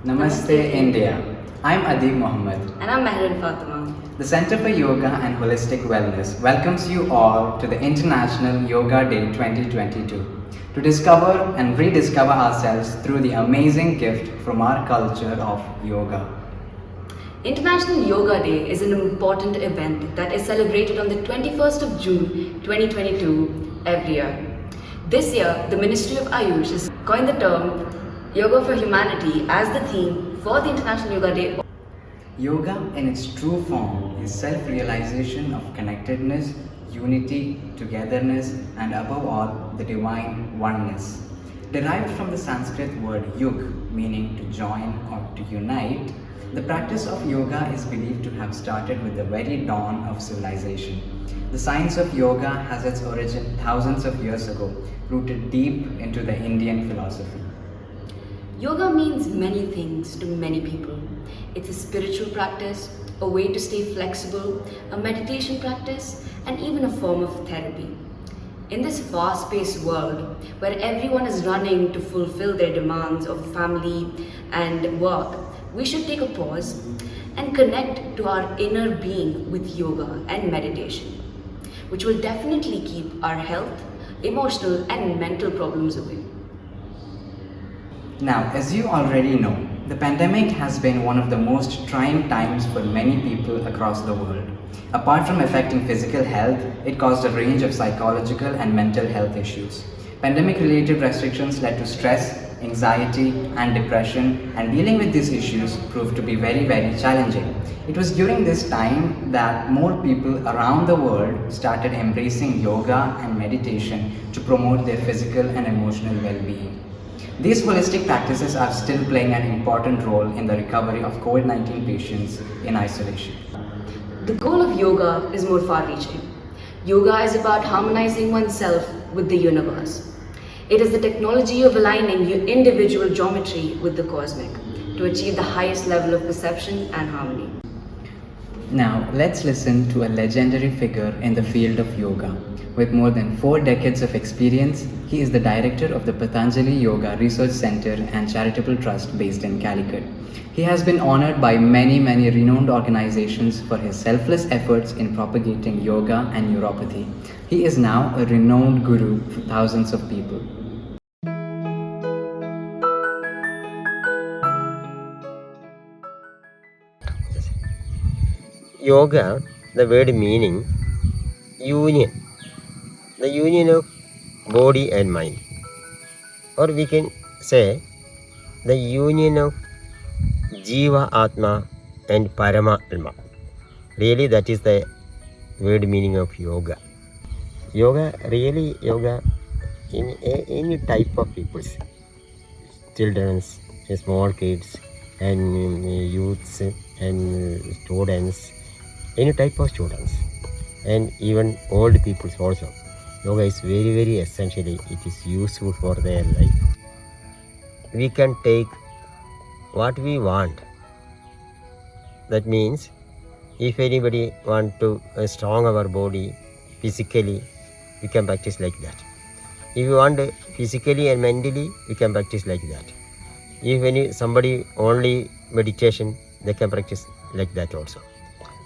Namaste, India. I'm Adib Mohammed. And I'm Mehran Fatima. The Center for Yoga and Holistic Wellness welcomes you all to the International Yoga Day 2022 to discover and rediscover ourselves through the amazing gift from our culture of yoga. International Yoga Day is an important event that is celebrated on the 21st of June 2022 every year. This year, the Ministry of Ayush has coined the term Yoga for Humanity as the theme for the International Yoga Day. Yoga, in its true form, is self-realization of connectedness, unity, togetherness, and above all, the divine oneness. Derived from the Sanskrit word yug, meaning to join or to unite, the practice of yoga is believed to have started with the very dawn of civilization. The science of yoga has its origin thousands of years ago, rooted deep into the Indian philosophy. Yoga means many things to many people. It's a spiritual practice, a way to stay flexible, a meditation practice, and even a form of therapy. In this fast-paced world, where everyone is running to fulfill their demands of family and work, we should take a pause and connect to our inner being with yoga and meditation, which will definitely keep our health, emotional, and mental problems away. Now, as you already know, the pandemic has been one of the most trying times for many people across the world. Apart from affecting physical health, it caused a range of psychological and mental health issues. Pandemic-related restrictions led to stress, anxiety, and depression, and dealing with these issues proved to be very, very challenging. It was during this time that more people around the world started embracing yoga and meditation to promote their physical and emotional well-being. These holistic practices are still playing an important role in the recovery of COVID-19 patients in isolation. The goal of yoga is more far-reaching. Yoga is about harmonizing oneself with the universe. It is the technology of aligning your individual geometry with the cosmic to achieve the highest level of perception and harmony. Now, let's listen to a legendary figure in the field of yoga. With more than 4 decades of experience, he is the director of the Patanjali Yoga Research Center and Charitable Trust based in Calicut. He has been honored by many renowned organizations for his selfless efforts in propagating yoga and neuropathy. He is now a renowned guru for thousands of people. Yoga, the word meaning union, the union of body and mind, or we can say the union of Jiva Atma and Paramatma. Really, that is the word meaning of yoga. Yoga in any type of peoples, children's, small kids, and youths and students, any type of students, and even old people also. Yoga is very essentially, it is useful for their life. We can take what we want. That means if anybody want to strong our body physically, we can practice like that. If you want physically and mentally, we can practice like that. If somebody only meditation, they can practice like that also.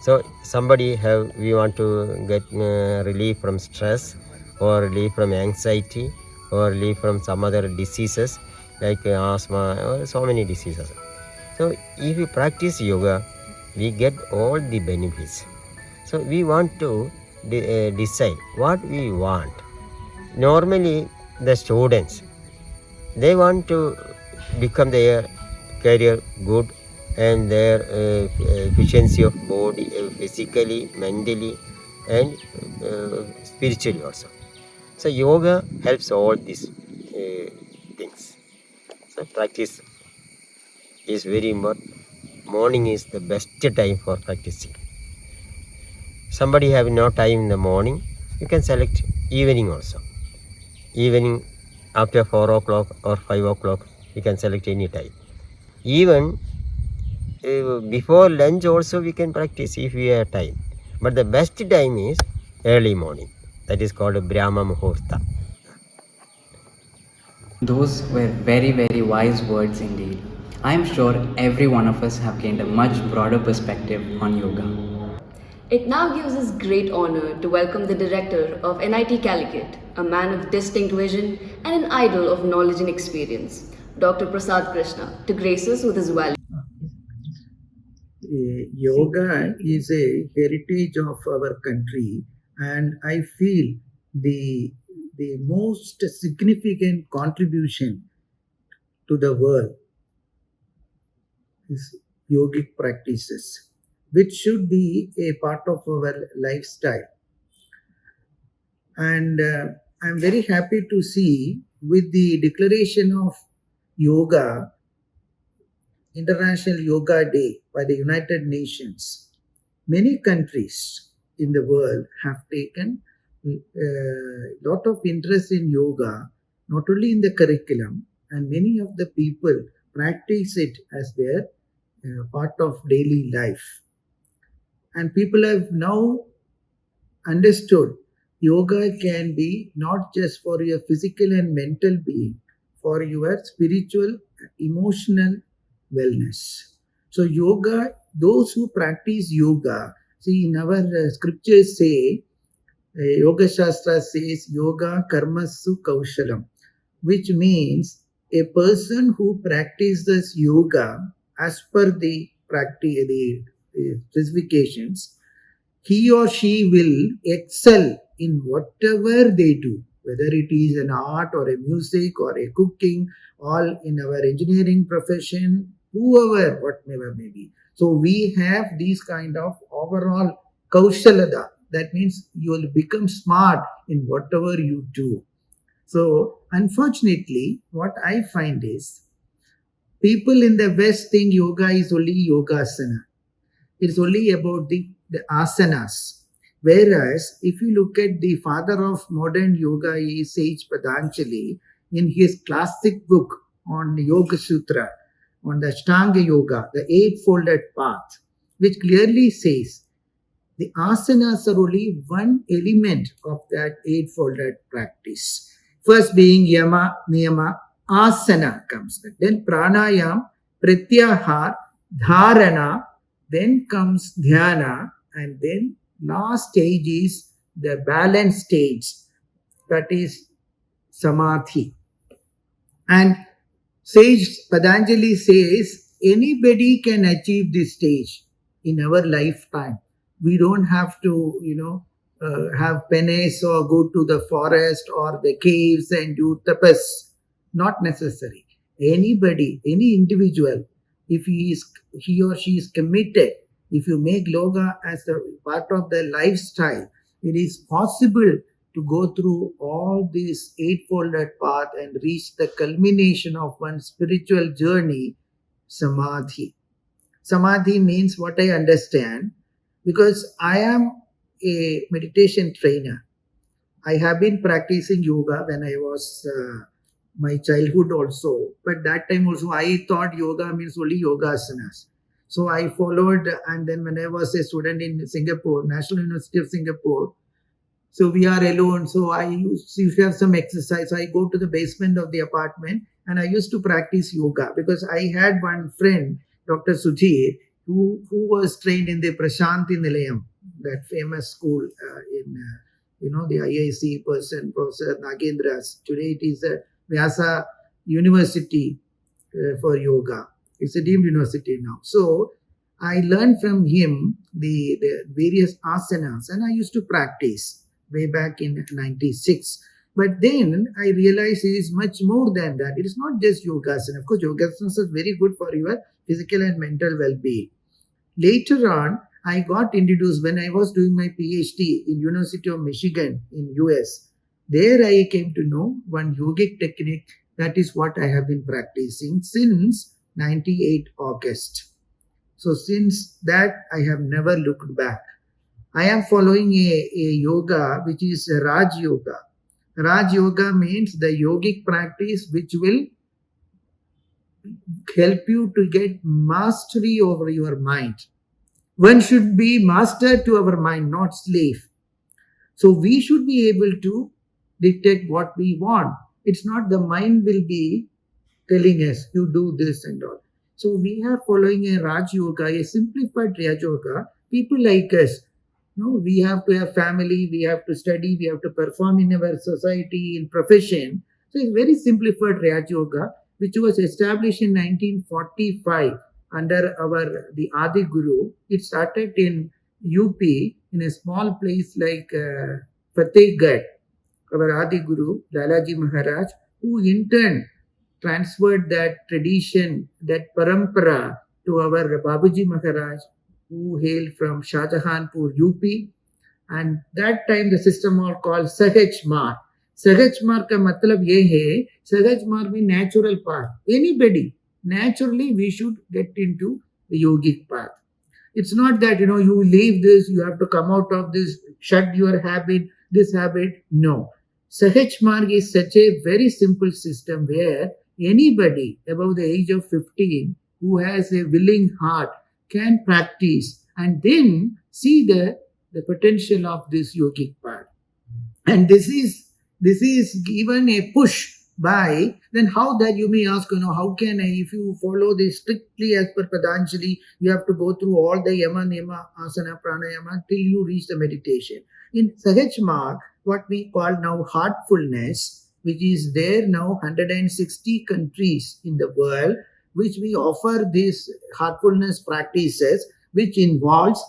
So we want to get relief from stress, or relief from anxiety, or relief from some other diseases like asthma, or so many diseases. So if we practice yoga, we get all the benefits. So we want to decide what we want. Normally the students, they want to become their career good and their efficiency of body physically, mentally, and spiritually also. So yoga helps all these things. So practice is very important. Morning is the best time for practicing. Somebody have no time in the morning, you can select evening also. Evening after 4 o'clock or 5 o'clock, you can select any time. Even before lunch also we can practice if we have time. But the best time is early morning. That is called Brahma Muhurta. Those were very wise words indeed. I am sure every one of us have gained a much broader perspective on yoga. It now gives us great honor to welcome the director of NIT Calicut, a man of distinct vision and an idol of knowledge and experience, Dr. Prasad Krishna, to grace us with his valuable. Yoga is a heritage of our country, and I feel the most significant contribution to the world is yogic practices, which should be a part of our lifestyle. And I'm very happy to see with the declaration of yoga, International Yoga Day by the United Nations, many countries in the world have taken a lot of interest in yoga, not only in the curriculum, and many of the people practice it as their part of daily life. And people have now understood yoga can be not just for your physical and mental being, for your spiritual, emotional wellness. So, yoga, those who practice yoga, see, in our scriptures say, Yoga Shastra says, Yoga Karmasu Kaushalam, which means a person who practices yoga as per the practice, the specifications, he or she will excel in whatever they do, whether it is an art or a music or a cooking, all in our engineering profession, whoever, whatever may be. So we have these kind of overall kaushalada. That means you will become smart in whatever you do. So unfortunately, what I find is people in the West think yoga is only yogasana. It's only about the asanas. Whereas, if you look at the father of modern yoga is Sage Patanjali, in his classic book on Yoga Sutra, on the Ashtanga Yoga, the eightfolded path, which clearly says the asanas are only one element of that eightfolded practice. First being yama, niyama, asana comes. Then pranayam, pratyahar, dharana, then comes dhyana, and then last stage is the balance stage, that is samadhi. And Sage Patanjali says anybody can achieve this stage in our lifetime. We don't have to, have penance or go to the forest or the caves and do tapas. Not necessary. Anybody, any individual, if he or she is committed, if you make yoga as a part of their lifestyle, it is possible to go through all this eightfolded path and reach the culmination of one spiritual journey, samadhi. Samadhi means what I understand, because I am a meditation trainer. I have been practicing yoga when I was my childhood also, but that time also I thought yoga means only yoga asanas. So I followed, and then when I was a student in Singapore, National University of Singapore, so we are alone. So I used to have some exercise. So I go to the basement of the apartment and I used to practice yoga because I had one friend, Dr. Sudhir, who was trained in the Prashanti Nilayam, that famous school the IIC person, Professor Nagendras. Today it is a Vyasa University for yoga. It's a deemed university now. So I learned from him the various asanas and I used to practice way back in 96. But then I realized it is much more than that. It is not just yogasana. Of course, yogasana is very good for your physical and mental well-being. Later on, I got introduced when I was doing my PhD in University of Michigan in US. There I came to know one yogic technique. That is what I have been practicing since 98 August. So since that, I have never looked back. I am following a yoga which is Raj Yoga. Raj Yoga means the yogic practice which will help you to get mastery over your mind. One should be master to our mind, not slave. So we should be able to detect what we want. It's not the mind will be telling us, you do this and all. So we are following a Raj Yoga, a simplified Raj Yoga. People like us, we have to have family, we have to study, we have to perform in our society, in profession. So it's very simplified Raj Yoga, which was established in 1945 under the Adi Guru. It started in UP in a small place like Fatehgarh. Our Adi Guru, Lalaji Maharaj, who in turn transferred that tradition, that parampara to our Babuji Maharaj, who hailed from Shahjahanpur, UP. And that time the system was called Sahaj Mar. Sahaj Mar का मतलब ये है, Sahaj Mar means natural path. Anybody, naturally we should get into the yogic path. It's not that, you leave this, you have to come out of this, shut your habit, this habit. No. Sahaj Marg is such a very simple system where anybody above the age of 15 who has a willing heart can practice and then see the potential of this yogic path. And this is given a push by, then how that you may ask, how can I, if you follow this strictly as per Patanjali, you have to go through all the yama, nema, asana, pranayama till you reach the meditation. In Sahaj Marg, what we call now heartfulness, which is there now 160 countries in the world, which we offer these heartfulness practices, which involves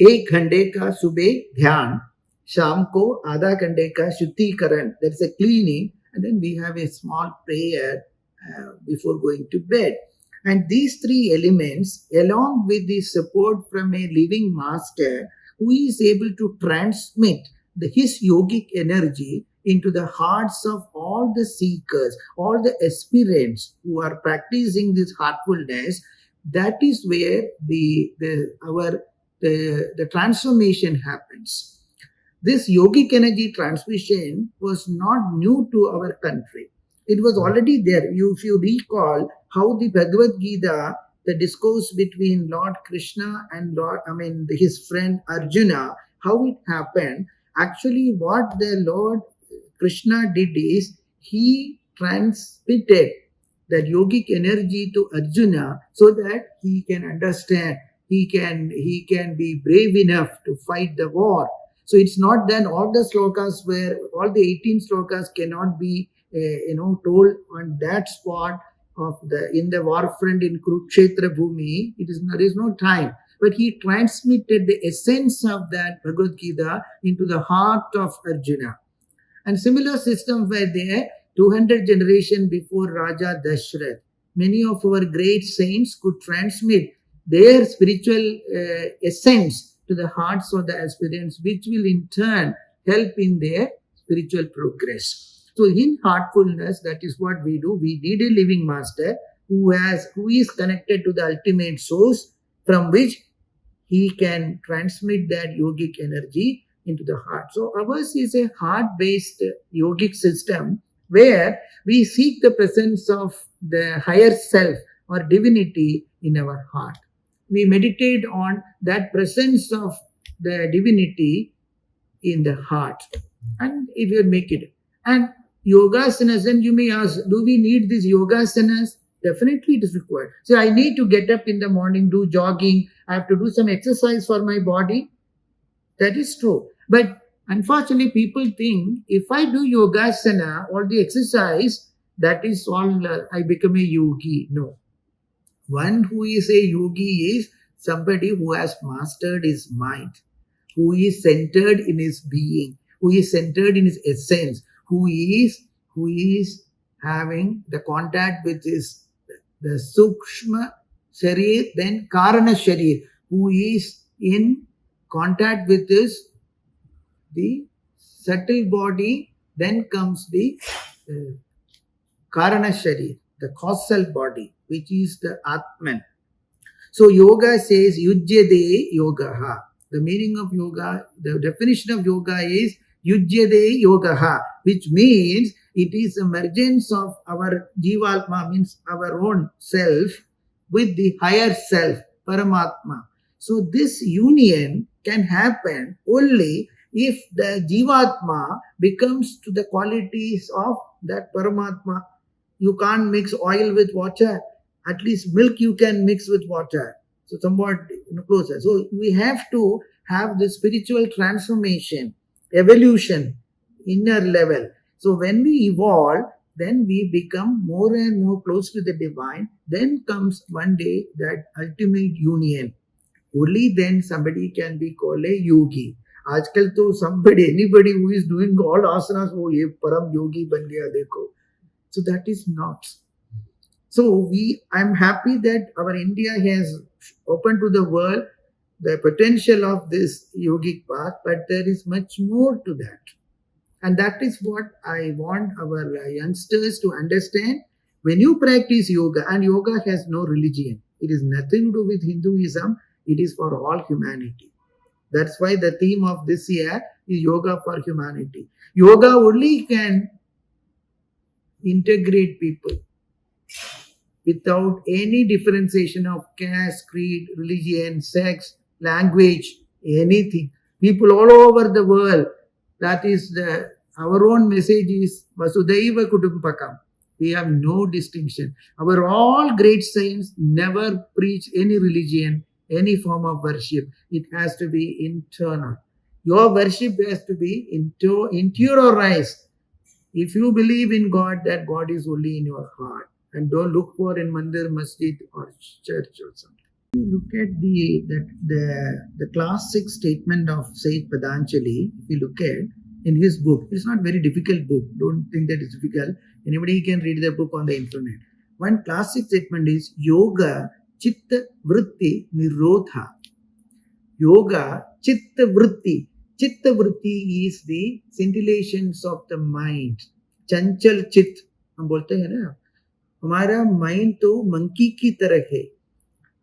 एक घंटे का सुबह ध्यान, शाम को आधा घंटे का शुद्धिकरण, that's a cleaning, and then we have a small prayer before going to bed. And these three elements, along with the support from a living master who is able to transmit his yogic energy into the hearts of all the seekers, all the aspirants who are practicing this heartfulness, that is where the transformation happens. This yogic energy transmission was not new to our country. It was already there. If you recall how the Bhagavad Gita, the discourse between Lord Krishna and his friend Arjuna, how it happened. Actually, what the Lord Krishna did is he transmitted that yogic energy to Arjuna so that he can understand, he can be brave enough to fight the war. So it's not that all the slokas all the 18 slokas cannot be told on that spot in the war front in Kurukshetra Bhumi. There is no time. But he transmitted the essence of that Bhagavad Gita into the heart of Arjuna. And similar systems were there 200 generations before Raja Dashrath. Many of our great saints could transmit their spiritual essence to the hearts of the aspirants, which will in turn help in their spiritual progress. So in heartfulness, that is what we do. We need a living master who is connected to the ultimate source, from which he can transmit that yogic energy into the heart. So ours is a heart-based yogic system where we seek the presence of the higher self or divinity in our heart. We meditate on that presence of the divinity in the heart, and it will make it. And yogasanas, and you may ask, do we need these yogasanas? Definitely it is required. So I need to get up in the morning, do jogging, I have to do some exercise for my body. That is true. But unfortunately, people think if I do yogasana or the exercise, that is all, I become a yogi. No. One who is a yogi is somebody who has mastered his mind, who is centered in his being, who is centered in his essence, who is having the contact with the sukshma sharir, then karana sharir, who is in contact with the subtle body, then comes the karana sharir, the causal body, which is the Atman. So yoga says yujyade yogaha. The meaning of yoga, the definition of yoga is yujyade yogaha, which means it is emergence of our jivatma, means our own self, with the higher self, Paramatma. So this union can happen only if the jivatma becomes to the qualities of that Paramatma. You can't mix oil with water. At least milk you can mix with water. So somewhat closer. So we have to have the spiritual transformation, evolution, inner level. So when we evolve, then we become more and more close to the divine. Then comes one day that ultimate union. Only then somebody can be called a yogi. आजकल तो somebody anybody who is doing all asanas वो ये परम योगी बन गया देखो. So that is not. So I'm happy that our India has opened to the world the potential of this yogic path, but there is much more to that. And that is what I want our youngsters to understand. When you practice yoga, and yoga has no religion, it is nothing to do with Hinduism, it is for all humanity. That's why the theme of this year is Yoga for Humanity. Yoga only can integrate people without any differentiation of caste, creed, religion, sex, language, anything. People all over the world, that is our own message is Vasudhaiva Kutumbakam. We have no distinction. Our all great saints never preach any religion, any form of worship. It has to be internal. Your worship has to be interiorized. If you believe in God, that God is only in your heart. And don't look for in mandir, masjid or church or something. You look at the classic statement of Saint Patanjali, if you look at in his book, it's not very difficult book. Don't think that it's difficult. Anybody can read the book on the internet. One classic statement is Yoga Chitta Vritti Nirodha. Yoga Chitta Vritti. Chitta Vritti is the scintillations of the mind. Chanchal Chit. हम बोलते हैं ना हमारा mind तो monkey की तरह है.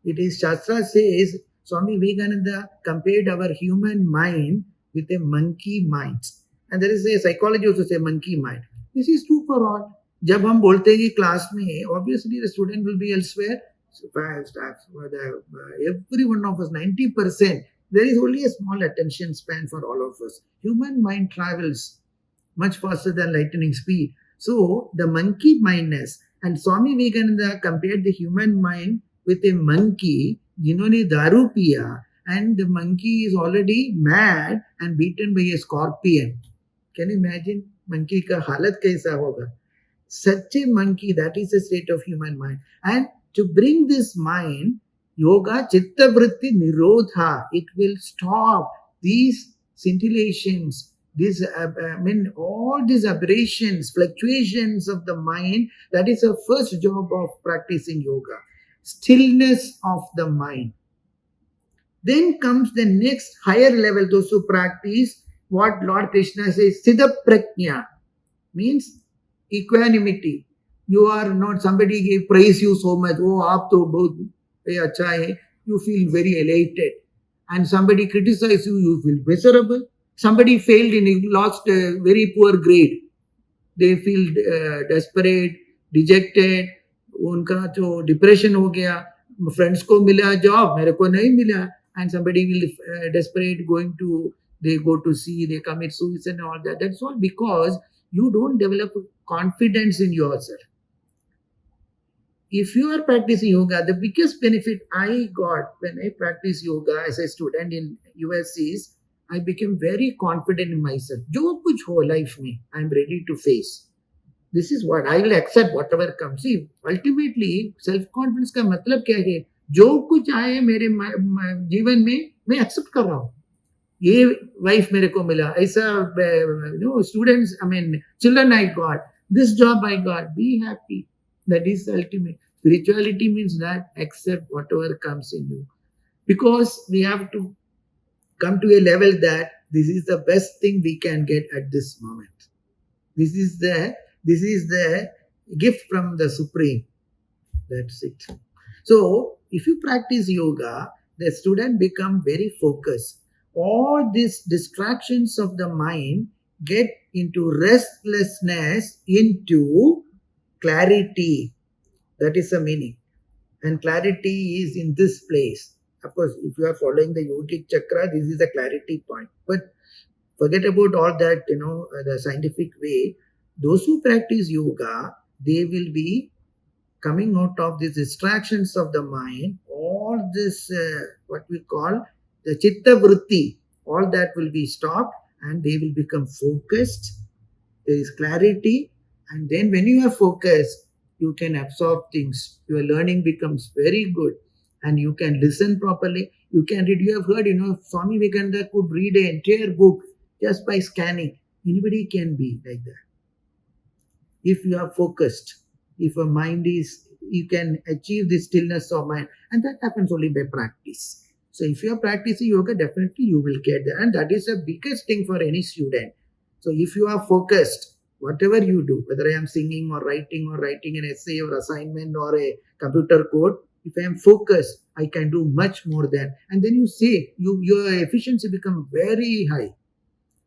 It is Shastra says Swami Vivekananda compared our human mind with a monkey mind. And there is a psychology also say monkey mind. This is true for all. जब हम बोलते हैं कि क्लास में obviously the student will be elsewhere. So, every one of us, 90%, there is only a small attention span for all of us. Human mind travels much faster than lightning speed. So the monkey mindness, and Swami Vivekananda compared the human mind with a monkey, जिन्होंने दारू पिया, and the monkey is already mad and beaten by a scorpion. Can you imagine? Monkey का हालत कैसा होगा? Such a monkey, that is the state of human mind. And to bring this mind, yoga, chitta vritti nirodha, it will stop these scintillations, all these aberrations, fluctuations of the mind. That is the first job of practicing yoga. Stillness of the mind. Then comes the next higher level, those who practice what Lord Krishna says, Siddha Prajna, means equanimity. You are not, somebody praise you so much, oh, aap to bahut acha hai, you feel very elated. And somebody criticize you, you feel miserable. Somebody failed lost a very poor grade. They feel desperate, dejected, उनका तो depression हो गया, friends को मिला job, मेरे को नहीं मिला, and somebody will desperate they go to see, they commit suicide and all that. That's all because you don't develop confidence in yourself. If you are practicing yoga, the biggest benefit I got when I practiced yoga as a student in US is I became very confident in myself. जो कुछ हो life में, I'm ready to face. This is what I will accept whatever comes. See, ultimately, self-confidence का मतलब क्या है? जो कुछ आए मेरे जीवन में, मैं accept कर रहा हूँ. ये wife मेरे को मिला, ऐसा students, children I got, this job I got, be happy. That is ultimate. Spirituality means that accept whatever comes in you. Because we have to come to a level that this is the best thing we can get at this moment. This is the gift from the Supreme. That's it. So, if you practice yoga, the student become very focused. All these distractions of the mind get into restlessness, into clarity. That is the meaning. And clarity is in this place. Of course, if you are following the yogic chakra, this is the clarity point. But forget about all that, the scientific way. Those who practice yoga, they will be coming out of these distractions of the mind, all this, what we call the chitta vritti, all that will be stopped and they will become focused. There is clarity, and then when you are focused, you can absorb things. Your learning becomes very good, and you can listen properly. You can read. You have heard, Swami Vivekananda could read an entire book just by scanning. Anybody can be like that. If you are focused, if your mind is, you can achieve the stillness of mind, and that happens only by practice. So if you are practicing yoga, definitely you will get there, and that is the biggest thing for any student. So if you are focused, whatever you do, whether I am singing or writing an essay or assignment or a computer code, if I am focused, I can do much more than. And then you see, your efficiency become very high.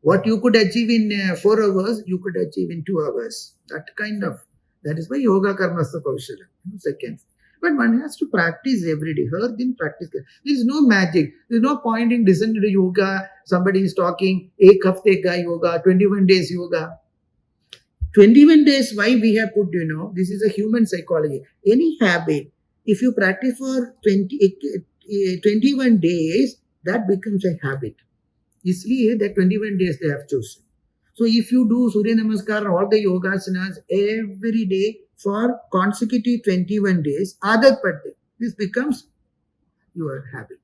What you could achieve in 4 hours, you could achieve in 2 hours. That is why yoga karmastha kaushala. Seconds. But one has to practice every day. Then practice. There is no magic. There is no point in listening to yoga. Somebody is talking, ek hafte ka yoga, 21 days yoga. 21 days, why we have put, this is a human psychology. Any habit, if you practice for 21 days, that becomes a habit. इसलिए that 21 days they have chosen. So if you do Surya Namaskar, all the yogasanas every day for consecutive 21 days, adat padde, this becomes your habit.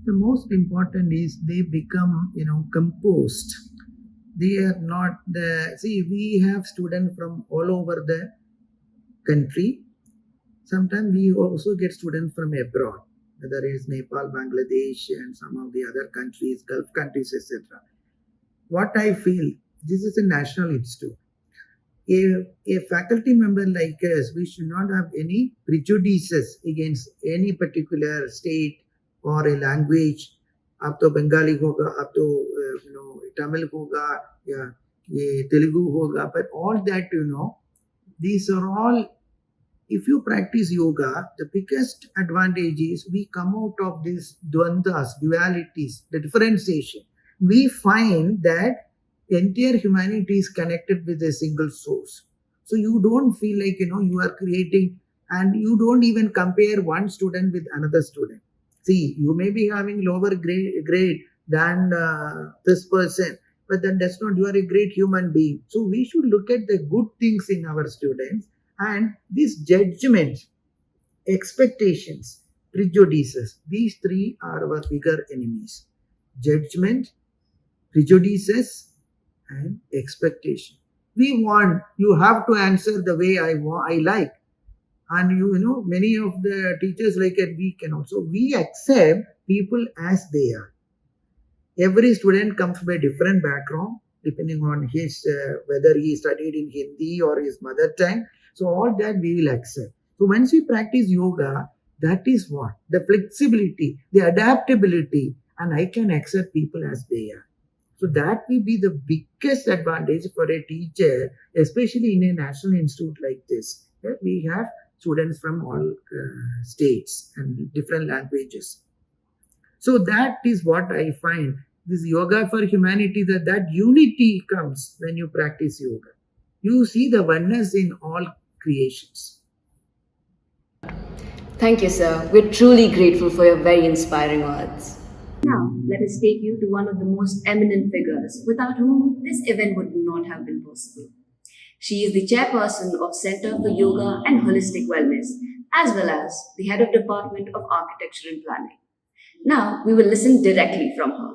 The most important is they become, composed. They are not we have students from all over the country. Sometimes we also get students from abroad, whether it is Nepal, Bangladesh, and some of the other countries, Gulf countries, etc. What I feel, this is a national institute. A faculty member like us, we should not have any prejudices against any particular state or a language. अब तो बंगाली होगा, अब तो Tamil होगा, या ये Telugu होगा, but all that, these are all. If you practice yoga, the biggest advantage is we come out of these dvandvas, dualities, the differentiation. We find that entire humanity is connected with a single source. So you don't feel like, you are creating, and you don't even compare one student with another student. See, you may be having lower grade than this person, but that does not, you are a great human being. So we should look at the good things in our students, and these judgments, expectations, prejudices, these three are our bigger enemies. Judgment, prejudices, and expectation. You have to answer the way I like. And many of the teachers like it, we accept people as they are. Every student comes from a different background, depending on his, whether he studied in Hindi or his mother tongue. So all that we will accept. So once we practice yoga, that is what? The flexibility, the adaptability, and I can accept people as they are. So that will be the biggest advantage for a teacher, especially in a national institute like this, that we have students from all states and different languages. So that is what I find. This yoga for humanity, that unity comes when you practice yoga. You see the oneness in all creations. Thank you, sir. We're truly grateful for your very inspiring words. Now, let us take you to one of the most eminent figures without whom this event would not have been possible. She is the chairperson of Center for Yoga and Holistic Wellness, as well as the head of Department of Architecture and Planning. Now, we will listen directly from her.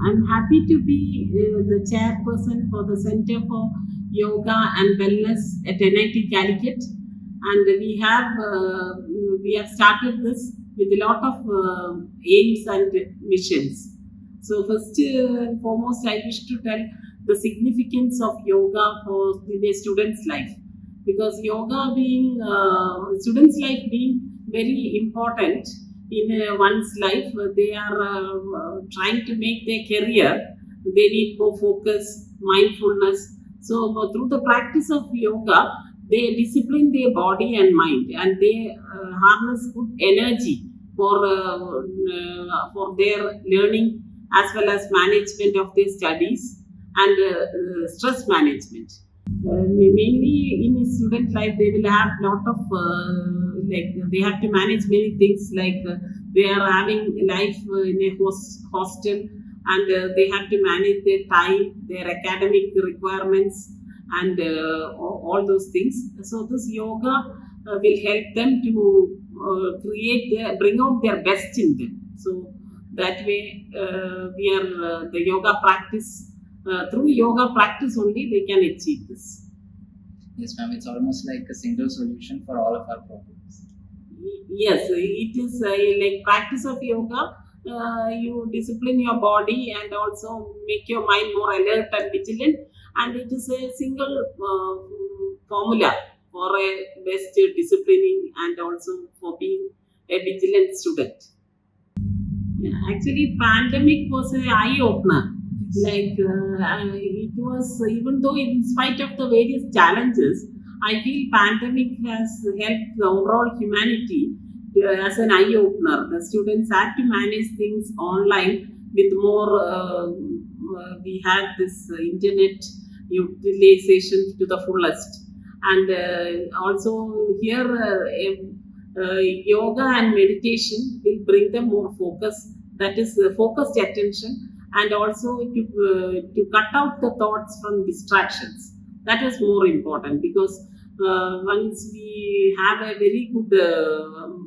I'm happy to be the chairperson for the Center for Yoga and Wellness at Nit Calicut, and we have started this with a lot of aims and missions. So first and foremost, I wish to tell the significance of yoga for the student's life, because yoga being student's life being very important in one's life. They are trying to make their career. They need more focus, mindfulness. So through the practice of yoga, they discipline their body and mind, and they harness good energy for their learning, as well as management of their studies and stress management. Mainly in a student life, they will have lot of like they have to manage many things like they are having life in a hostel, and they have to manage their time, their academic requirements, and all those things. So this yoga will help them to bring out their best in them. So that way we are the yoga practice, through yoga practice only they can achieve this. Yes, ma'am, it's almost like a single solution for all of our problems. Yes, it is like practice of yoga. You discipline your body and also make your mind more alert and vigilant. And it is a single formula for a best disciplining and also for being a vigilant student. Yeah, actually, pandemic was an eye opener. Like it was, even though in spite of the various challenges, I feel pandemic has helped the overall humanity as an eye opener. The students had to manage things online with more. We had this internet utilization to the fullest, and also here. Yoga and meditation will bring them more focus, that is focused attention, and also to cut out the thoughts from distractions. That is more important because once we have a very good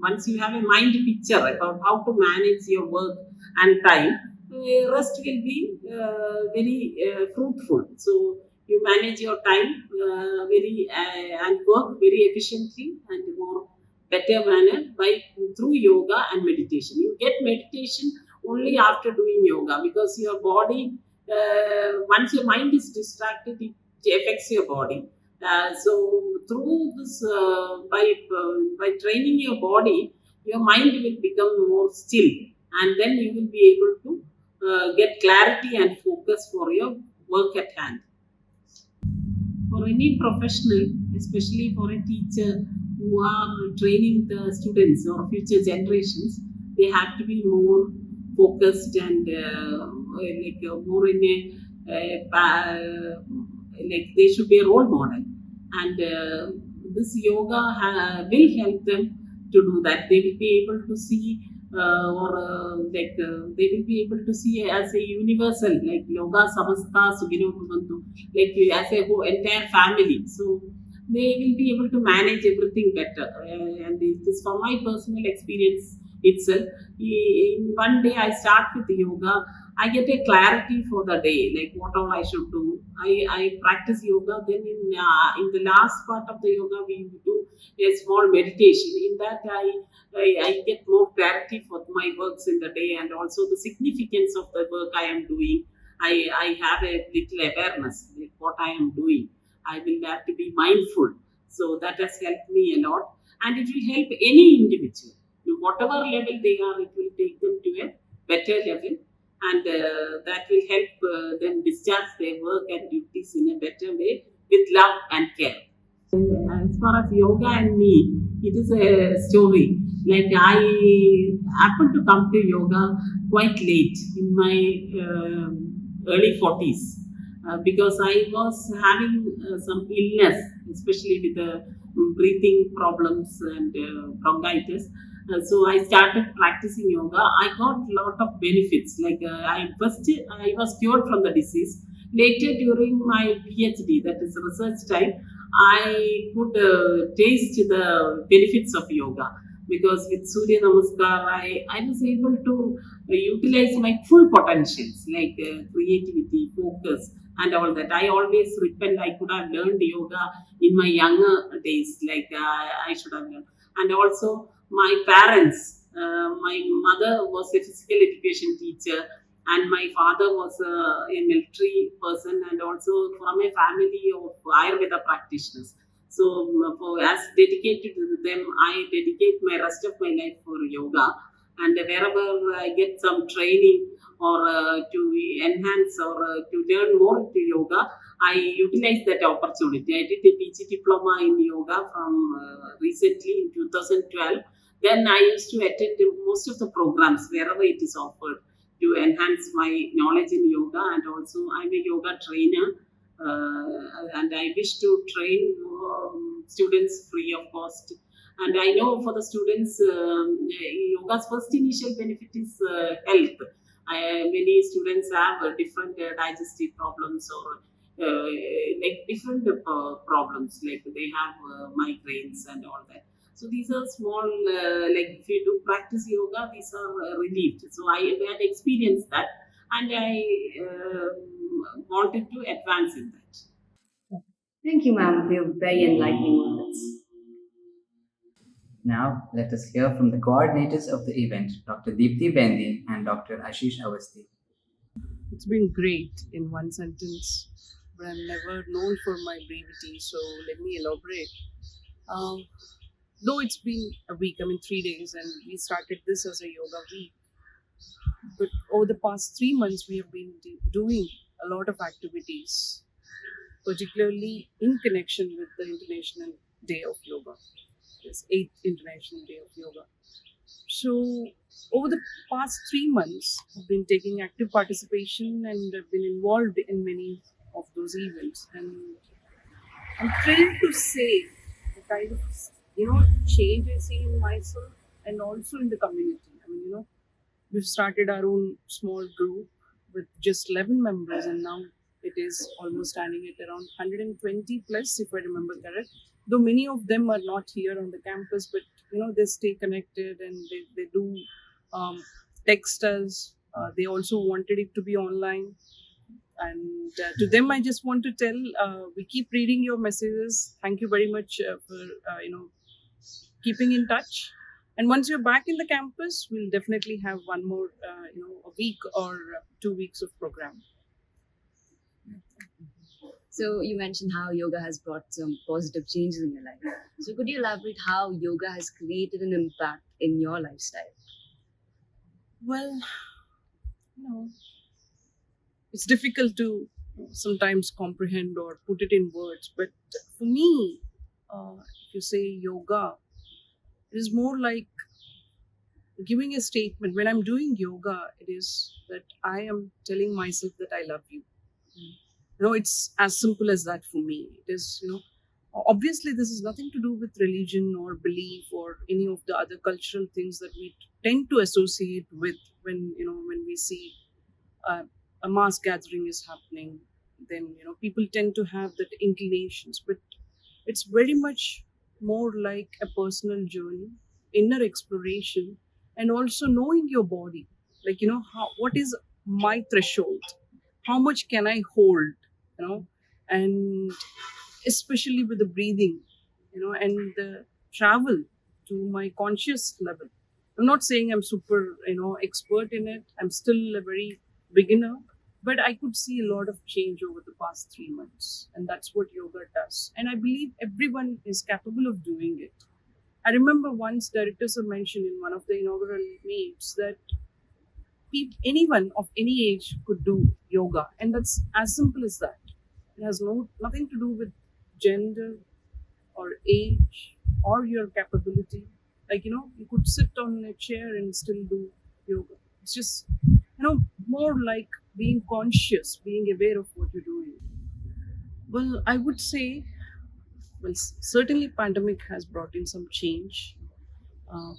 once you have a mind picture about how to manage your work and time, rest will be very fruitful. So you manage your time very and work very efficiently and more better manner by through yoga and meditation. You get meditation only after doing yoga because your body, once your mind is distracted, it affects your body. So through this, by training your body, your mind will become more still, and then you will be able to get clarity and focus for your work at hand. For any professional, especially for a teacher who are training the students or future generations, they have to be more focused and more in like they should be a role model. And this yoga will help them to do that. They will be able to see they will be able to see as a universal, like yoga samasta sugino bhavantu, like as a whole entire family. So they will be able to manage everything better. And it is from my personal experience itself. In one day I start with yoga, I get a clarity for the day, like what all I should do. I practice yoga. Then in the last part of the yoga, we do a small meditation. In that, I get more clarity for my works in the day and also the significance of the work I am doing. I have a little awareness like what I am doing. I will have to be mindful. So that has helped me a lot, and it will help any individual, whatever level they are. It will take them to a better level, and that will help them discharge their work and duties in a better way with love and care. As far as yoga and me, it is a story. Like I happened to come to yoga quite late in my early 40s because I was having some illness, especially with the breathing problems and bronchitis. So I started practicing yoga. I got a lot of benefits. Like I was cured from the disease. Later, during my PhD, that is research time, I could taste the benefits of yoga because with Surya Namaskar, I was able to utilize my full potentials like creativity, focus, and all that. I always repent I could have learned yoga in my younger days, like I should have learned. And also, my parents, my mother was a physical education teacher, and my father was a military person, and also from a family of Ayurveda practitioners. So, as dedicated to them, I dedicate my rest of my life for yoga. And wherever I get some training or to enhance or to learn more into yoga, I utilize that opportunity. I did a PG diploma in yoga from recently in 2012. Then I used to attend most of the programs wherever it is offered to enhance my knowledge in yoga, and also I'm a yoga trainer and I wish to train students free of cost. And I know for the students, yoga's first initial benefit is health. Many students have different digestive problems or like different problems, like they have migraines and all that. So these are small, like if you do practice yoga, these are relieved. So I had experienced that, and I wanted to advance in that. Thank you, ma'am, for your very enlightening words. Now, let us hear from the coordinators of the event, Dr. Deepthi Bendi and Dr. Ashish Awasthi. It's been great in one sentence, but I'm never known for my brevity, so let me elaborate. Um, though it's been a week, 3 days, and we started this as a yoga week, but over the past 3 months, we have been doing a lot of activities, particularly in connection with the International Day of Yoga, this 8th International Day of Yoga. So, over the past 3 months, I've been taking active participation and I've been involved in many of those events. And I'm thrilled to say the kind of change I see in myself and also in the community. We've started our own small group with just 11 members, and now it is almost standing at around 120 plus, if I remember correct. Though many of them are not here on the campus, but they stay connected and they do um, text us. They also wanted it to be online, and to them, I just want to tell: we keep reading your messages. Thank you very much for keeping in touch. And once you're back in the campus, we'll definitely have one more, a week or 2 weeks of program. So you mentioned how yoga has brought some positive changes in your life. So could you elaborate how yoga has created an impact in your lifestyle? Well, it's difficult to sometimes comprehend or put it in words, but for me, if you say yoga, it is more like giving a statement. When I'm doing yoga, it is that I am telling myself that I love you. It's as simple as that for me. It is, obviously this is nothing to do with religion or belief or any of the other cultural things that we tend to associate with when we see a mass gathering is happening. Then people tend to have that inclinations, but it's very much more like a personal journey, inner exploration, and also knowing your body. Like what is my threshold, how much can I hold, and especially with the breathing, and the travel to my conscious level. I'm not saying I'm super, expert in it. I'm still a very beginner, but I could see a lot of change over the past 3 months, and that's what yoga does. And I believe everyone is capable of doing it. I remember once Director Sir mentioned in one of the inaugural meets that anyone of any age could do yoga, and that's as simple as that. It has nothing to do with gender or age or your capability. Like you could sit on a chair and still do yoga. It's just more like being conscious, being aware of what you're doing. Well, I would say, certainly pandemic has brought in some change uh,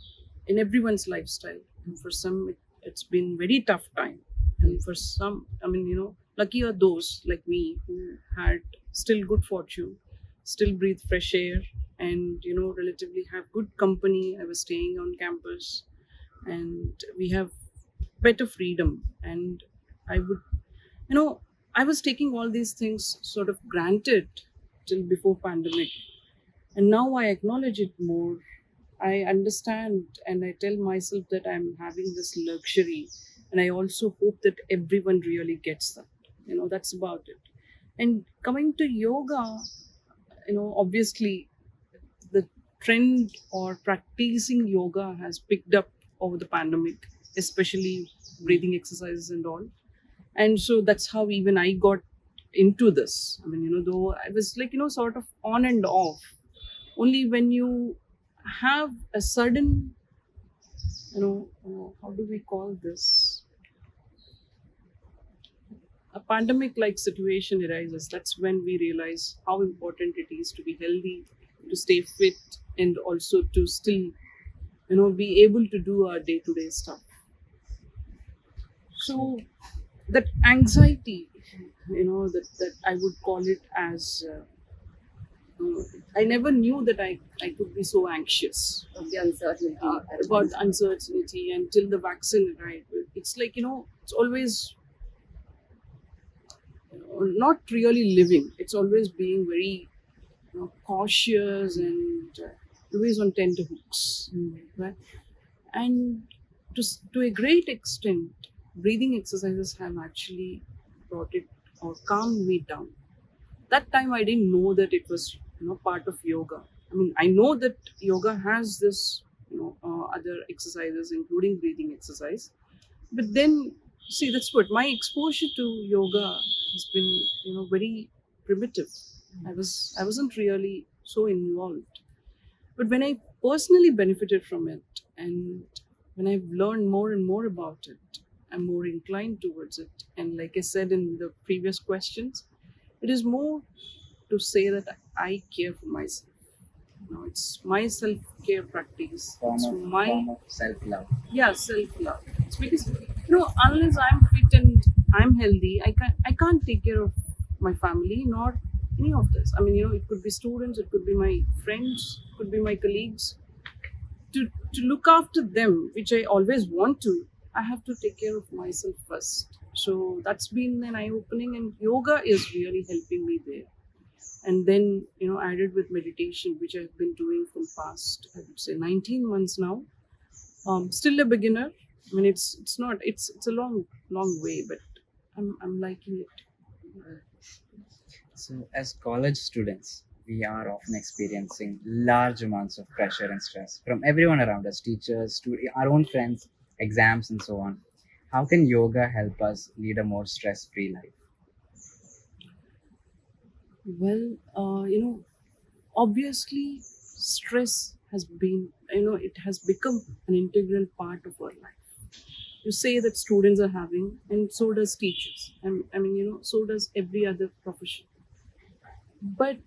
in everyone's lifestyle. And for some, it's been very tough time. And for some, lucky are those like me who had still good fortune, still breathe fresh air, and relatively have good company. I was staying on campus, and we have better freedom. And I would, I was taking all these things sort of granted till before pandemic, and now I acknowledge it more. I understand and I tell myself that I'm having this luxury, and I also hope that everyone really gets that. That's about it. And coming to yoga, obviously the trend or practicing yoga has picked up over the pandemic, especially breathing exercises and all. And so that's how even I got into this. Though I was like, sort of on and off. Only when you have a sudden, how do we call this? A pandemic like situation arises, that's when we realize how important it is to be healthy, to stay fit, and also to still, be able to do our day to day stuff. So that anxiety, that I would call it as. I never knew that I could be so anxious Of the uncertainty. about uncertainty until the vaccine arrived. It's like, it's always not really living. It's always being very cautious and always on tenterhooks, right? And to a great extent, breathing exercises have actually brought it or calmed me down. That time I didn't know that it was part of yoga. I mean, I know that yoga has this other exercises including breathing exercise, but then see, that's what my exposure to yoga has been, very primitive. I wasn't really so involved, but when I personally benefited from it, and when I've learned more and more about it, I'm more inclined towards it. And like I said in the previous questions, it is more to say that I care for myself. It's my self care practice. It's my Form of self-love. yeah, self love. It's because unless I'm fit and I'm healthy, I can't take care of my family nor any of this. I mean, it could be students, it could be my friends, it could be my colleagues. To look after them, which I always want to, I have to take care of myself first. So that's been an eye opening, and yoga is really helping me there. And then added with meditation, which I've been doing from past, I would say, 19 months now. Still a beginner. I mean, it's not it's a long way, but I'm liking it. So, as college students, we are often experiencing large amounts of pressure and stress from everyone around us, teachers, to our own friends, exams, and so on. How can yoga help us lead a more stress free life? Well, obviously, stress has been, it has become an integral part of our life. You say that students are having, and so does teachers. I mean, so does every other profession. But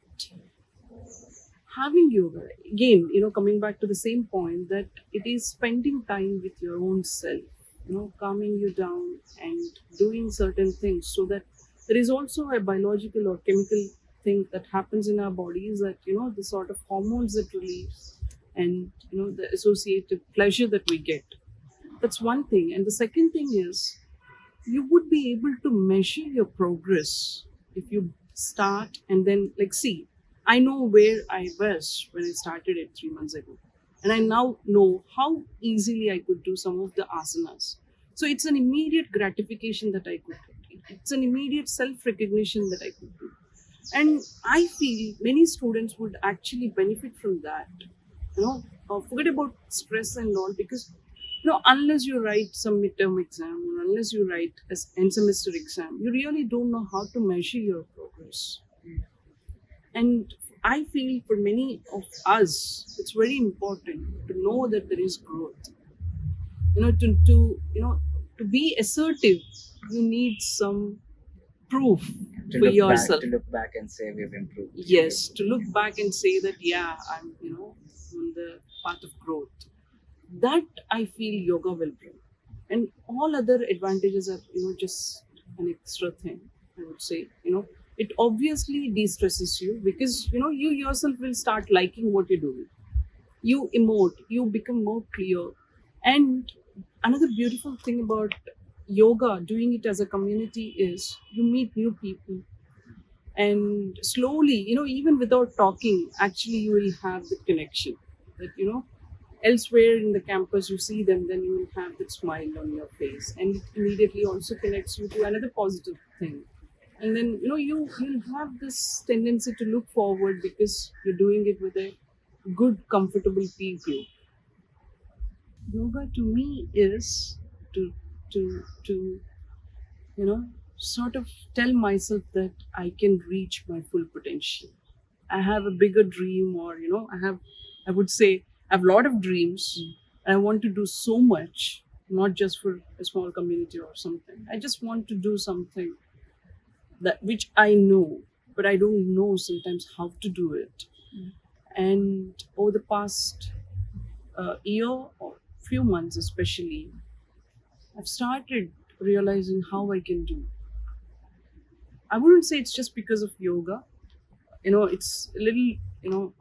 having yoga, again, coming back to the same point, that it is spending time with your own self, calming you down and doing certain things, so that there is also a biological or chemical thing that happens in our bodies, that the sort of hormones that release, and the associated pleasure that we get. That's one thing. And the second thing is, you would be able to measure your progress if you start and then, like, see, I know where I was when I started it 3 months ago, and I now know how easily I could do some of the asanas. So it's an immediate gratification that I could get. It's an immediate self recognition that I could do. And I feel many students would actually benefit from that. Forget about stress and all, because unless you write some midterm exam, or unless you write an end semester exam, you really don't know how to measure your progress. And I feel for many of us, it's very important to know that there is growth. To be assertive, you need some proof To for look yourself. back, to look back and say we've improved. Yes, to look back and say that, yeah, I'm on the path of growth. That I feel yoga will bring, and all other advantages are just an extra thing, I would say. It obviously de-stresses you, because you yourself will start liking what you're doing. You emote, you become more clear. And another beautiful thing about yoga, doing it as a community, is you meet new people, and slowly, even without talking, actually you will have the connection, that elsewhere in the campus you see them, then you will have that smile on your face, and it immediately also connects you to another positive thing. And then you'll have this tendency to look forward, because you're doing it with a good, comfortable peer group. Yoga to me is to sort of tell myself that I can reach my full potential. I have a bigger dream, or I would say I have a lot of dreams, and I want to do so much, not just for a small community or something. I just want to do something that which I know, but I don't know sometimes how to do it. And over the past year or few months, especially, I've started realizing how I can do. I wouldn't say it's just because of yoga. It's a little,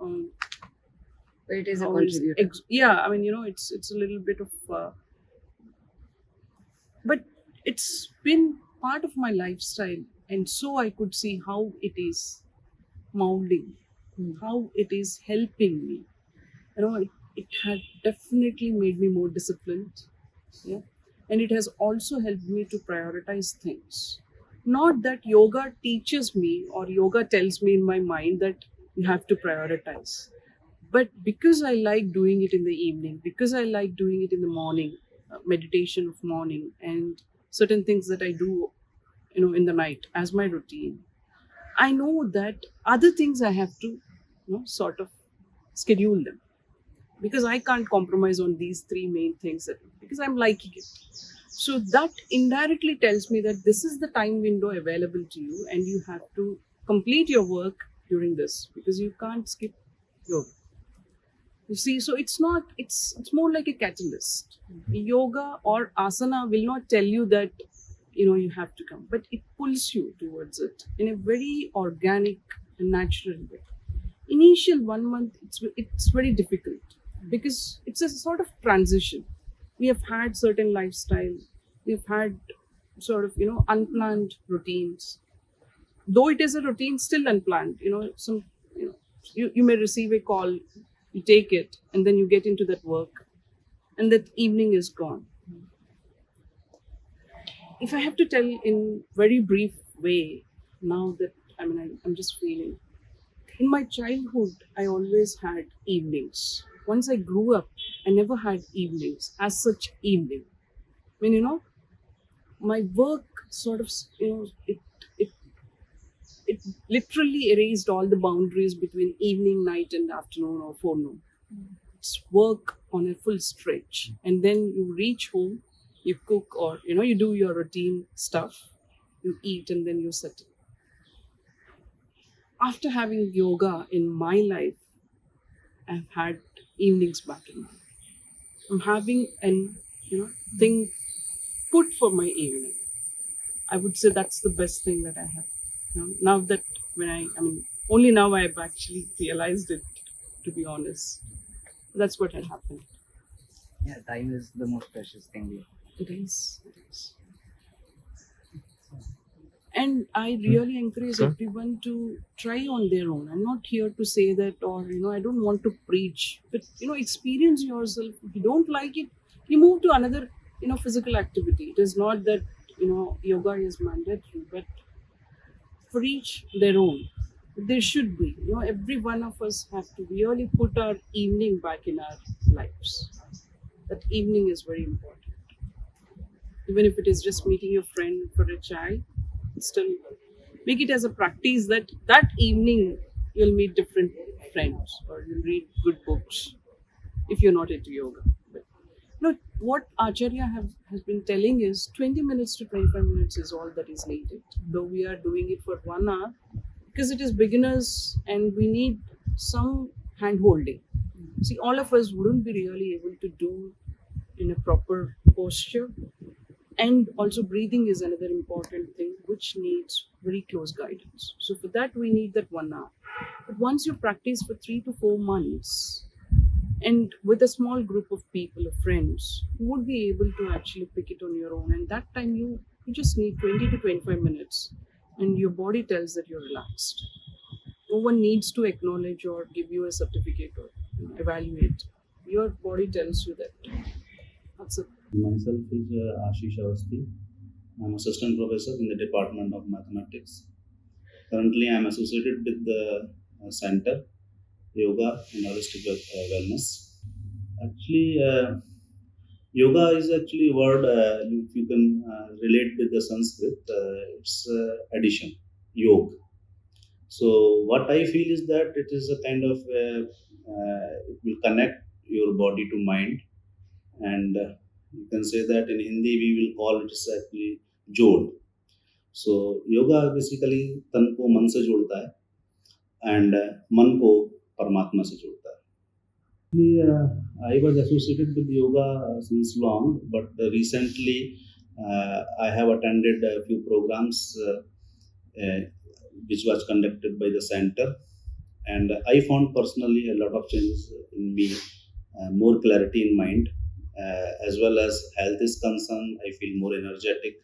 But it is a how is contributor. yeah. I mean, it's a little bit of, but it's been part of my lifestyle, and so I could see how it is molding, how it is helping me. It had definitely made me more disciplined. Yeah. And it has also helped me to prioritize things. Not that yoga teaches me or yoga tells me in my mind that you have to prioritize, but because I like doing it in the evening, because I like doing it in the morning, meditation of morning, and certain things that I do, in the night as my routine, I know that other things I have to, sort of schedule them, because I can't compromise on these three main things because I'm liking it. So that indirectly tells me that this is the time window available to you, and you have to complete your work during this, because you can't skip yoga. You see, so it's more like a catalyst. Yoga or asana will not tell you that you have to come, but it pulls you towards it in a very organic and natural way. Initial 1 month, it's very difficult, because it's a sort of transition. We have had certain lifestyle, we've had sort of unplanned routines. Though it is a routine, still unplanned. You may receive a call, you take it, and then you get into that work, and that evening is gone. If I have to tell in very brief way, now that I'm just feeling, in my childhood, I always had evenings. Once I grew up, I never had evenings as such evening. I mean, my work sort of, it it literally erased all the boundaries between evening, night, and afternoon or forenoon. It's work on a full stretch, and then you reach home, you cook, or you do your routine stuff, you eat, and then you settle. After having yoga in my life, I've had evenings back in my life. I'm having an thing put for my evening. I would say that's the best thing that I have. Now that only now I've actually realized it. To be honest, that's what had happened. Yeah, time is the most precious thing we have. It is. It is. And I really encourage everyone to try on their own. I'm not here to say that, or I don't want to preach, but experience yourself. If you don't like it, you move to another physical activity. It is not that yoga is mandatory, but for each their own. There should be, every one of us have to really put our evening back in our lives. That evening is very important. Even if it is just meeting your friend for a chai, still make it as a practice that that evening you'll meet different friends, or you'll read good books if you're not into yoga. But what Acharya has been telling is 20 minutes to 25 minutes is all that is needed. Though we are doing it for 1 hour, because it is beginners and we need some hand holding. See, all of us wouldn't be really able to do in a proper posture. And also, breathing is another important thing which needs very close guidance. So, for that, we need that 1 hour. But once you practice for 3 to 4 months, and with a small group of people, of friends, you would be able to actually pick it on your own. And that time, you just need 20 to 25 minutes, and your body tells that you're relaxed. No one needs to acknowledge or give you a certificate or evaluate. Your body tells you that. That's it. Myself is Ashish Awasthi. I'm assistant professor in the Department of Mathematics. Currently, I'm associated with the Center Yoga and Holistic Wellness. Actually, yoga is actually a word if you can relate with the Sanskrit. It's addition, yoga. So what I feel is that it is a kind of it will connect your body to mind, and you can say that in Hindi we will call it actually jod. So yoga basically तन को मन से जोड़ता है and मन को परमात्मा से जोड़ता है. I was associated with yoga since long, but recently I have attended a few programs uh, which was conducted by the center, and I found personally a lot of changes in me, more clarity in mind, as well as health is concerned. I feel more energetic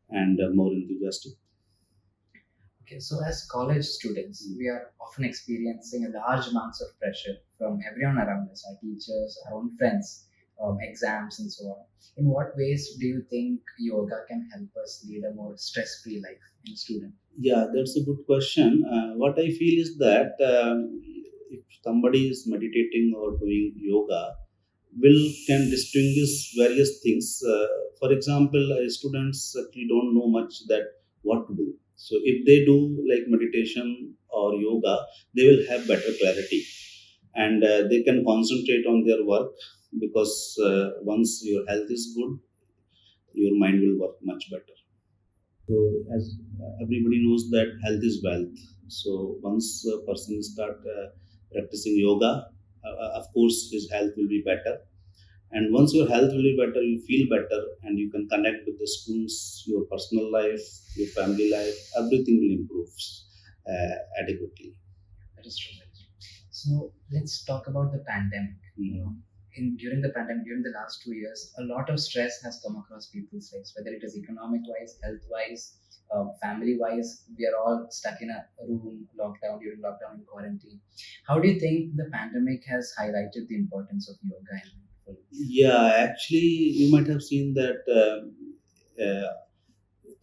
and more enthusiastic. Okay, so as college students, we are often experiencing a large amounts of pressure from everyone around us, our teachers, our own friends, exams, and so on. In what ways do you think yoga can help us lead a more stress-free life in a student? Yeah, that's a good question. What I feel is that if somebody is meditating or doing yoga, will can distinguish various things. For example, students actually don't know much that what to do. So if they do like meditation or yoga, they will have better clarity and they can concentrate on their work because once your health is good, your mind will work much better. So as everybody knows that health is wealth. So once a person start practicing yoga, of course his health will be better. And once your health will be better, you feel better, and you can connect with the schools, your personal life, your family life. Everything will improve adequately. That is true. That is true. So let's talk about the pandemic. During the pandemic, during the last 2 years, a lot of stress has come across people's lives, whether it is economic-wise, health-wise, family-wise. We are all stuck in a room, during lockdown and quarantine. How do you think the pandemic has highlighted the importance of yoga and mindfulness? Yeah, actually, you might have seen that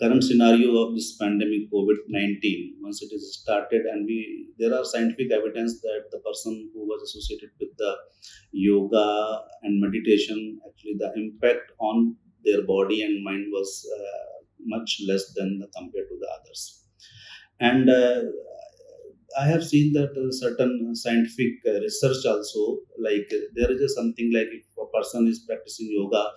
current scenario of this pandemic COVID-19. Once it is started, and there are scientific evidence that the person who was associated with the yoga and meditation, actually the impact on their body and mind was much less than compared to the others. And I have seen that certain scientific research also, like there is something like if a person is practicing yoga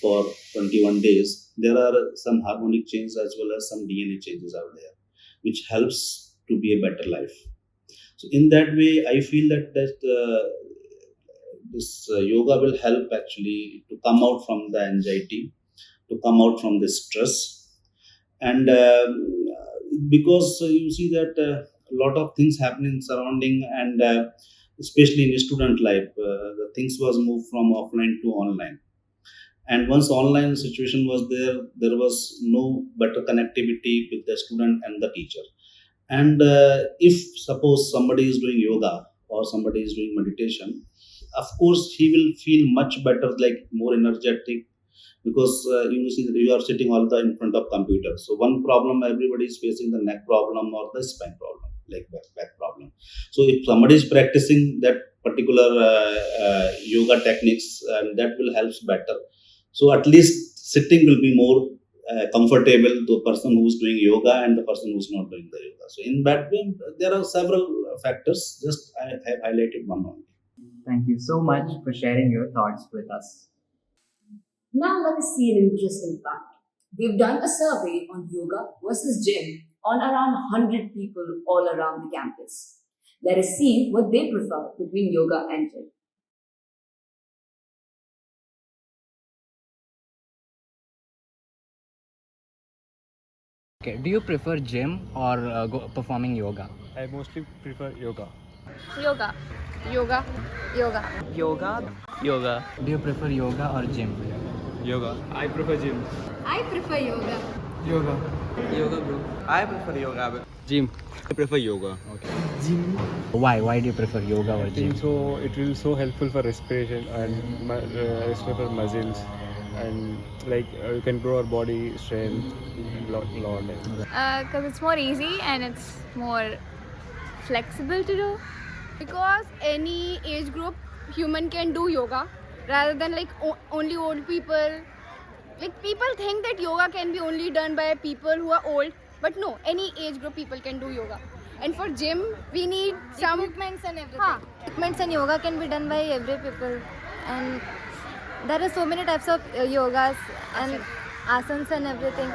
for 21 days, there are some harmonic changes as well as some DNA changes out there, which helps to be a better life. So in that way, I feel that this yoga will help actually to come out from the anxiety, to come out from the stress, and because you see that a lot of things happening surrounding, and especially in student life, the things was moved from offline to online. And once online situation was there, there was no better connectivity with the student and the teacher. And if suppose somebody is doing yoga or somebody is doing meditation, of course he will feel much better, like more energetic, because you see that you are sitting all the in front of computer. So one problem everybody is facing, the neck problem or the spine problem, like back problem. So if somebody is practicing that particular yoga techniques, that will help better. So at least sitting will be more comfortable to the person who is doing yoga and the person who is not doing the yoga. So in that way, there are several factors. Just I have highlighted one only. Thank you so much for sharing your thoughts with us. Now let us see an interesting fact. We've done a survey on yoga versus gym on around 100 people all around the campus. Let us see what they prefer between yoga and gym. Okay, do you prefer gym or performing yoga? I mostly prefer yoga. Yoga. Yoga. Yoga. Yoga? Yoga. Do you prefer yoga or gym? Yoga. I prefer gym. I prefer yoga. Yoga. Yoga, bro. I prefer yoga. But gym. I prefer yoga. Okay. Gym. Why do you prefer yoga or I gym? think so. It will so helpful for respiration and respiration for muscles, and like you can grow our body strength lot. Because it's more easy and it's more flexible to do. Because any age group human can do yoga rather than like only old people. Like people think that yoga can be only done by people who are old, but no, any age group people can do yoga. And for gym, we need some equipments and everything. Equipments and yoga can be done by every people, and there are so many types of yogas and asanas and everything.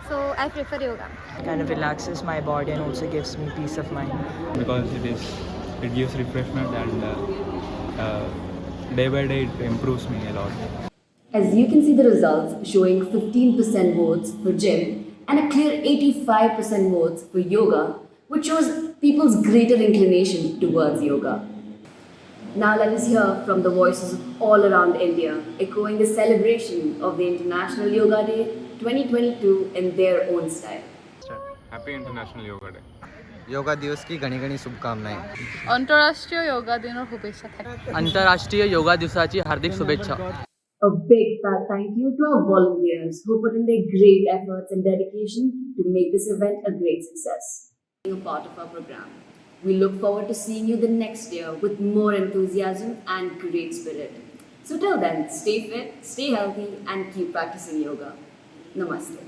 So I prefer yoga. Kind of relaxes my body and also gives me peace of mind. because it gives refreshment and day by day it improves me a lot. As you can see the results showing 15% votes for gym and a clear 85% votes for yoga, which shows people's greater inclination towards yoga. Now let us hear from the voices of all around India, echoing the celebration of the International Yoga Day 2022 in their own style. Happy International Yoga Day. Yoga दिवस की घणी घणी शुभकामनाएं. आंतरराष्ट्रीय योगा दिन और शुभेच्छा. आंतरराष्ट्रीय योगा दिवसाची हार्दिक शुभेच्छा. A big fat thank you to our volunteers who put in their great efforts and dedication to make this event a great success. Being a part of our program. We look forward to seeing you the next year with more enthusiasm and great spirit. So till then, stay fit, stay healthy and keep practicing yoga. Namaste.